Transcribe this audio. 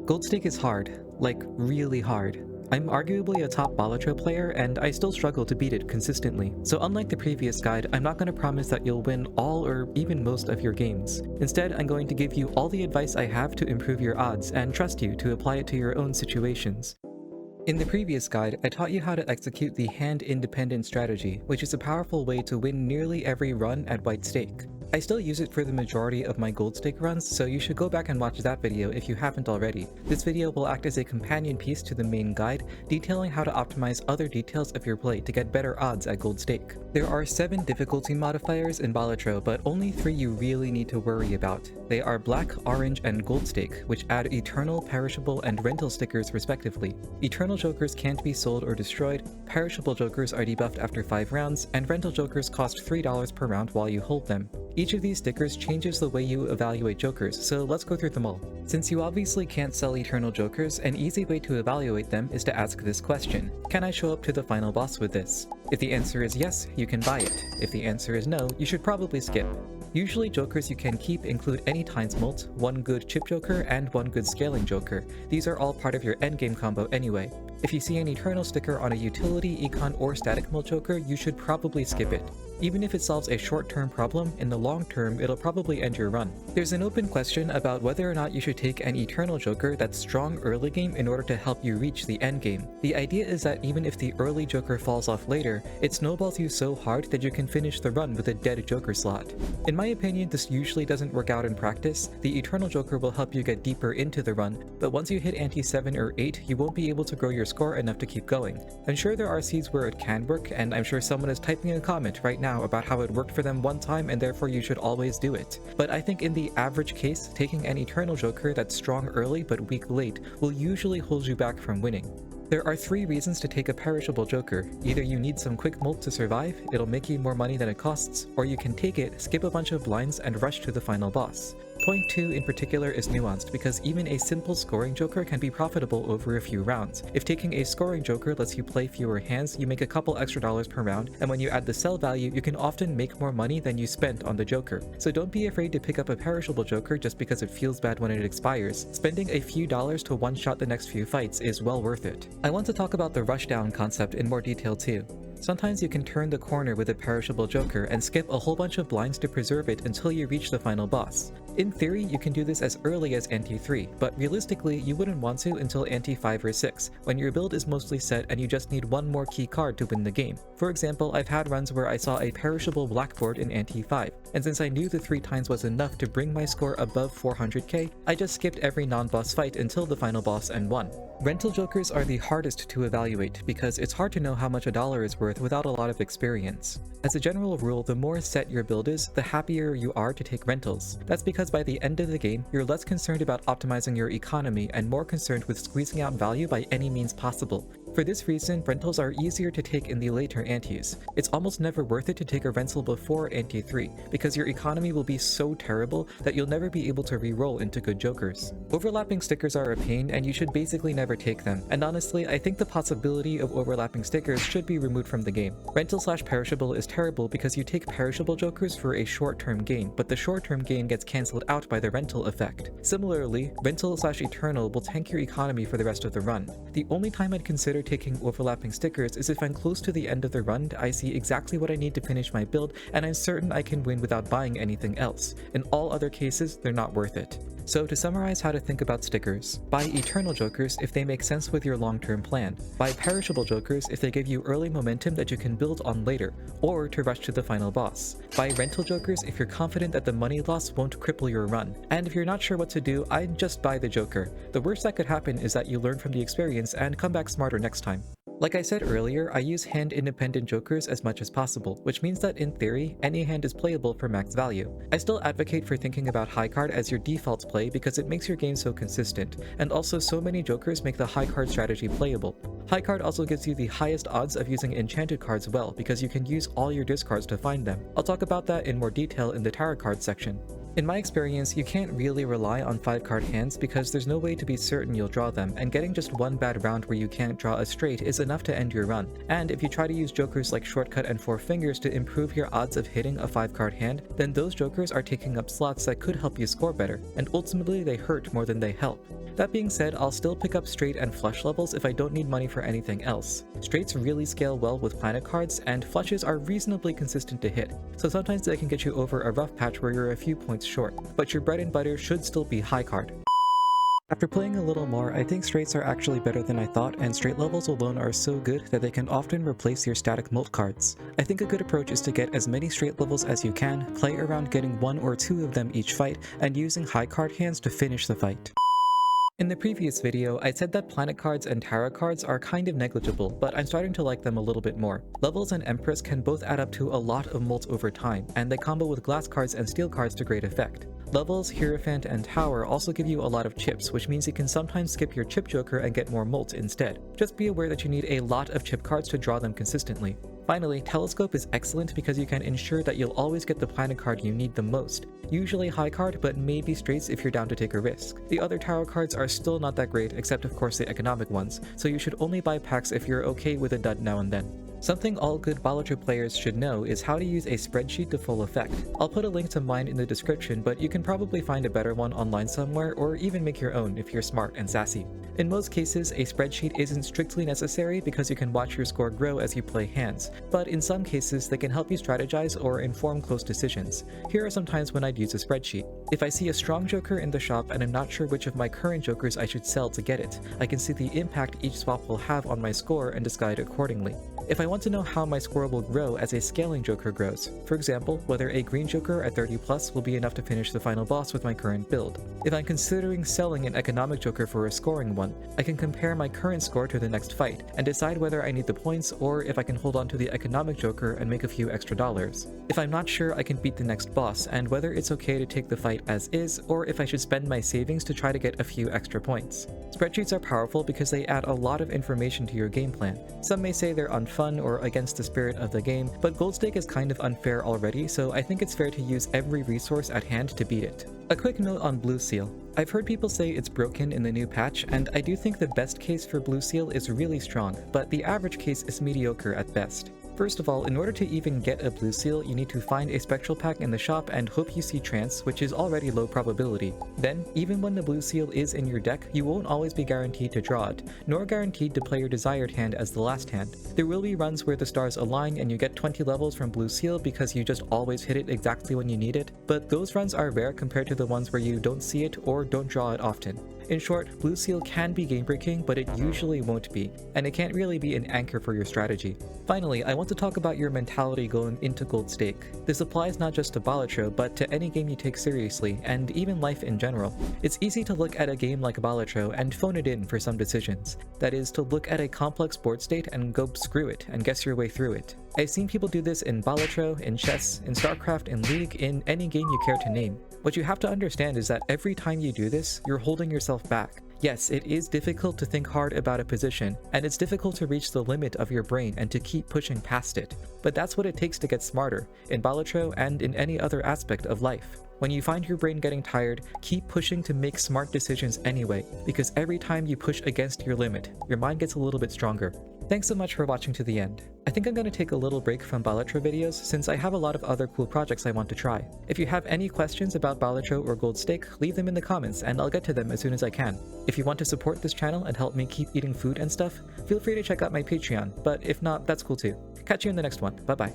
Gold stake is hard, like really hard. I'm arguably a top Balatro player and I still struggle to beat it consistently, so unlike the previous guide, I'm not going to promise that you'll win all or even most of your games. Instead, I'm going to give you all the advice I have to improve your odds and trust you to apply it to your own situations. In the previous guide, I taught you how to execute the hand-independent strategy, which is a powerful way to win nearly every run at white stake. I still use it for the majority of my gold stake runs, so you should go back and watch that video if you haven't already. This video will act as a companion piece to the main guide, detailing how to optimize other details of your play to get better odds at gold stake. There are 7 difficulty modifiers in Balatro, but only 3 you really need to worry about. They are black, orange, and gold stake, which add eternal, perishable, and rental stickers respectively. Eternal jokers can't be sold or destroyed, perishable jokers are debuffed after 5 rounds, and rental jokers cost $3 per round while you hold them. Each of these stickers changes the way you evaluate jokers, so let's go through them all. Since you obviously can't sell eternal jokers, an easy way to evaluate them is to ask this question: can I show up to the final boss with this? If the answer is yes, you can buy it. If the answer is no, you should probably skip. Usually jokers you can keep include any Times Molt, 1 good chip joker, and 1 good scaling joker. These are all part of your endgame combo anyway. If you see an eternal sticker on a utility, econ, or static Molt joker, you should probably skip it. Even if it solves a short-term problem, in the long term it'll probably end your run. There's an open question about whether or not you should take an eternal joker that's strong early game in order to help you reach the end game. The idea is that even if the early joker falls off later, it snowballs you so hard that you can finish the run with a dead joker slot. In my opinion, this usually doesn't work out in practice. The eternal joker will help you get deeper into the run, but once you hit ante 7 or 8, you won't be able to grow your score enough to keep going. I'm sure there are seeds where it can work, and I'm sure someone is typing a comment right now about how it worked for them one time and therefore you should always do it. But I think in the average case, taking an eternal joker that's strong early but weak late will usually hold you back from winning. There are 3 reasons to take a perishable joker. Either you need some quick molt to survive, it'll make you more money than it costs, or you can take it, skip a bunch of blinds, and rush to the final boss. Point 2 in particular is nuanced because even a simple scoring joker can be profitable over a few rounds. If taking a scoring joker lets you play fewer hands, you make a couple extra dollars per round, and when you add the sell value, you can often make more money than you spent on the joker. So don't be afraid to pick up a perishable joker just because it feels bad when it expires. Spending a few dollars to one-shot the next few fights is well worth it. I want to talk about the rushdown concept in more detail too. Sometimes you can turn the corner with a perishable joker and skip a whole bunch of blinds to preserve it until you reach the final boss. In theory, you can do this as early as ante 3, but realistically, you wouldn't want to until ante 5 or 6, when your build is mostly set and you just need 1 more key card to win the game. For example, I've had runs where I saw a perishable blackboard in ante 5, and since I knew the 3 times was enough to bring my score above 400k, I just skipped every non-boss fight until the final boss and won. Rental jokers are the hardest to evaluate because it's hard to know how much a dollar is worth without a lot of experience. As a general rule, the more set your build is, the happier you are to take rentals. That's because by the end of the game, you're less concerned about optimizing your economy and more concerned with squeezing out value by any means possible. For this reason, rentals are easier to take in the later antes. It's almost never worth it to take a rental before ante 3, because your economy will be so terrible that you'll never be able to re-roll into good jokers. Overlapping stickers are a pain, and you should basically never take them, and honestly, I think the possibility of overlapping stickers should be removed from the game. Rental/perishable is terrible because you take perishable jokers for a short-term gain, but the short-term gain gets cancelled out by the rental effect. Similarly, rental/eternal will tank your economy for the rest of the run. The only time I'd consider taking overlapping stickers is if I'm close to the end of the run, I see exactly what I need to finish my build, and I'm certain I can win without buying anything else. In all other cases, they're not worth it. So to summarize how to think about stickers, buy eternal jokers if they make sense with your long-term plan. Buy perishable jokers if they give you early momentum that you can build on later, or to rush to the final boss. Buy rental jokers if you're confident that the money loss won't cripple your run. And if you're not sure what to do, I'd just buy the joker. The worst that could happen is that you learn from the experience and come back smarter next time. Like I said earlier, I use hand-independent jokers as much as possible, which means that in theory, any hand is playable for max value. I still advocate for thinking about high card as your default play because it makes your game so consistent, and also so many jokers make the high card strategy playable. High card also gives you the highest odds of using enchanted cards well because you can use all your discards to find them. I'll talk about that in more detail in the tarot card section. In my experience, you can't really rely on 5-card hands because there's no way to be certain you'll draw them, and getting just one bad round where you can't draw a straight is enough to end your run. And if you try to use jokers like Shortcut and Four Fingers to improve your odds of hitting a 5-card hand, then those jokers are taking up slots that could help you score better, and ultimately they hurt more than they help. That being said, I'll still pick up straight and flush levels if I don't need money for anything else. Straights really scale well with planet cards, and flushes are reasonably consistent to hit, so sometimes they can get you over a rough patch where you're a few points short, but your bread and butter should still be high card. After playing a little more, I think straights are actually better than I thought, and straight levels alone are so good that they can often replace your static mult cards. I think a good approach is to get as many straight levels as you can, play around getting 1 or 2 of them each fight, and using high card hands to finish the fight. In the previous video, I said that planet cards and tarot cards are kind of negligible, but I'm starting to like them a little bit more. Levels and Empress can both add up to a lot of mults over time, and they combo with glass cards and steel cards to great effect. Levels, Hierophant, and Tower also give you a lot of chips, which means you can sometimes skip your chip joker and get more mults instead. Just be aware that you need a lot of chip cards to draw them consistently. Finally, Telescope is excellent because you can ensure that you'll always get the planet card you need the most. Usually high card, but maybe straights if you're down to take a risk. The other tarot cards are still not that great, except of course the economic ones, so you should only buy packs if you're okay with a dud now and then. Something all good Balatro players should know is how to use a spreadsheet to full effect. I'll put a link to mine in the description, but you can probably find a better one online somewhere, or even make your own if you're smart and sassy. In most cases, a spreadsheet isn't strictly necessary because you can watch your score grow as you play hands, but in some cases they can help you strategize or inform close decisions. Here are some times when I'd use a spreadsheet. If I see a strong joker in the shop and I'm not sure which of my current jokers I should sell to get it, I can see the impact each swap will have on my score and decide accordingly. If I want to know how my score will grow as a scaling joker grows, for example, whether a green joker at 30+ will be enough to finish the final boss with my current build. If I'm considering selling an economic joker for a scoring one, I can compare my current score to the next fight, and decide whether I need the points or if I can hold on to the economic joker and make a few extra dollars. If I'm not sure I can beat the next boss, and whether it's okay to take the fight as is, or if I should spend my savings to try to get a few extra points. Spreadsheets are powerful because they add a lot of information to your game plan. Some may say they're unfun or against the spirit of the game, but gold stake is kind of unfair already, so I think it's fair to use every resource at hand to beat it. A quick note on Blue Seal. I've heard people say it's broken in the new patch, and I do think the best case for Blue Seal is really strong, but the average case is mediocre at best. First of all, in order to even get a Blue Seal, you need to find a Spectral pack in the shop and hope you see Trance, which is already low probability. Then, even when the Blue Seal is in your deck, you won't always be guaranteed to draw it, nor guaranteed to play your desired hand as the last hand. There will be runs where the stars align and you get 20 levels from Blue Seal because you just always hit it exactly when you need it, but those runs are rare compared to the ones where you don't see it or don't draw it often. In short, Blue Seal can be game-breaking, but it usually won't be, and it can't really be an anchor for your strategy. Finally, I want to talk about your mentality going into Gold Stake. This applies not just to Balatro, but to any game you take seriously, and even life in general. It's easy to look at a game like Balatro and phone it in for some decisions. That is, to look at a complex board state and go screw it and guess your way through it. I've seen people do this in Balatro, in chess, in StarCraft, in League, in any game you care to name. What you have to understand is that every time you do this, you're holding yourself back. Yes, it is difficult to think hard about a position, and it's difficult to reach the limit of your brain and to keep pushing past it. But that's what it takes to get smarter, in Balatro and in any other aspect of life. When you find your brain getting tired, keep pushing to make smart decisions anyway, because every time you push against your limit, your mind gets a little bit stronger. Thanks so much for watching to the end. I think I'm going to take a little break from Balatro videos since I have a lot of other cool projects I want to try. If you have any questions about Balatro or Gold Stake, leave them in the comments and I'll get to them as soon as I can. If you want to support this channel and help me keep eating food and stuff, feel free to check out my Patreon, but if not, that's cool too. Catch you in the next one. Bye bye.